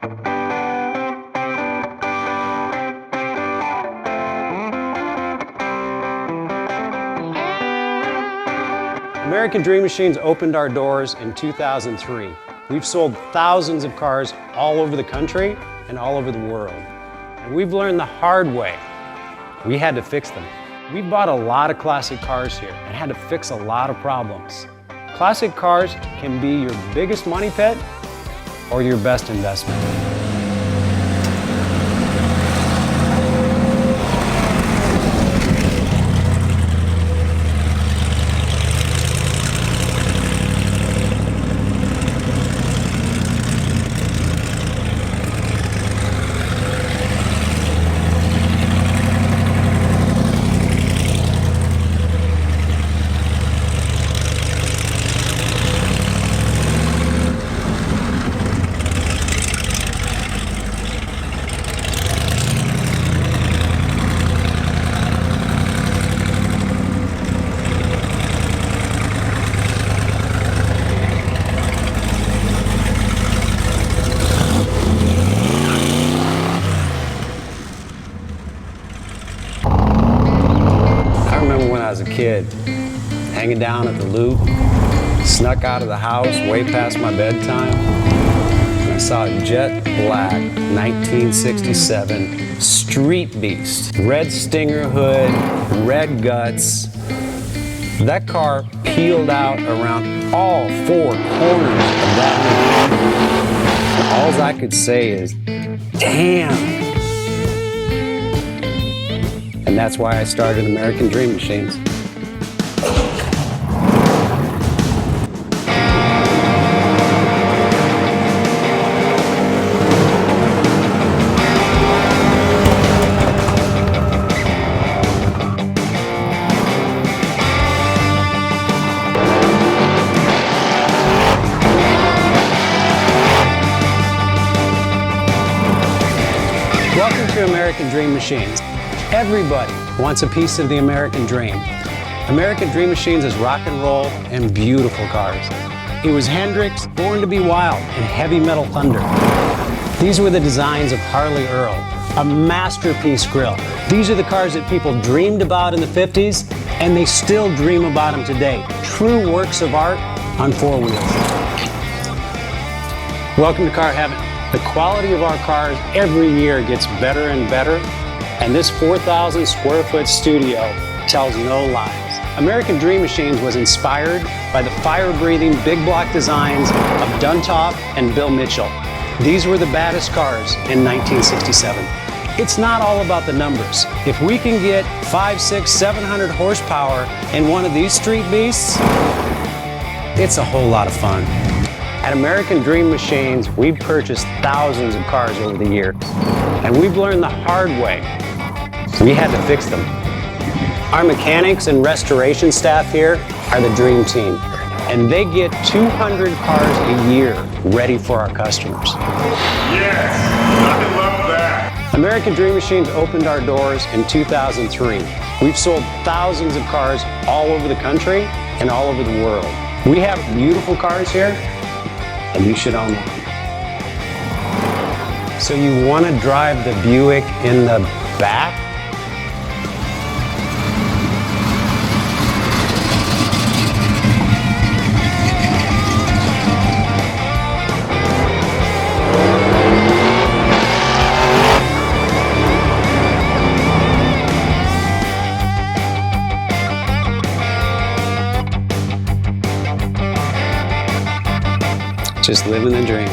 American Dream Machines opened our doors in 2003. We've sold thousands of cars all over the country and all over the world. And we've learned the hard way. We had to fix them. We bought a lot of classic cars here and had to fix a lot of problems. Classic cars can be your biggest money pit or your best investment. When I was a kid, hanging down at the Loop, snuck out of the house way past my bedtime, and I saw a jet black 1967 Street Beast. Red Stinger hood, red guts. That car peeled out around all four corners of that hood. All I could say is, damn. And that's why I started American Dream Machines. Welcome to American Dream Machines. Everybody wants a piece of the American dream. American Dream Machines is rock and roll and beautiful cars. It was Hendrix, Born to be Wild, and Heavy Metal Thunder. These were the designs of Harley Earl, a masterpiece grille. These are the cars that people dreamed about in the 50s, and they still dream about them today. True works of art on four wheels. Welcome to Car Heaven. The quality of our cars every year gets better and better. And this 4,000 square foot studio tells no lies. American Dream Machines was inspired by the fire-breathing big block designs of Duntop and Bill Mitchell. These were the baddest cars in 1967. It's not all about the numbers. If we can get 500, 600, 700 horsepower in one of these street beasts, it's a whole lot of fun. At American Dream Machines, we've purchased thousands of cars over the years, and we've learned the hard way. We had to fix them. Our mechanics and restoration staff here are the dream team, and they get 200 cars a year ready for our customers. Yes, I love that. American Dream Machines opened our doors in 2003. We've sold thousands of cars all over the country and all over the world. We have beautiful cars here, and you should own one. So you want to drive the Buick in the back? Just living the dream.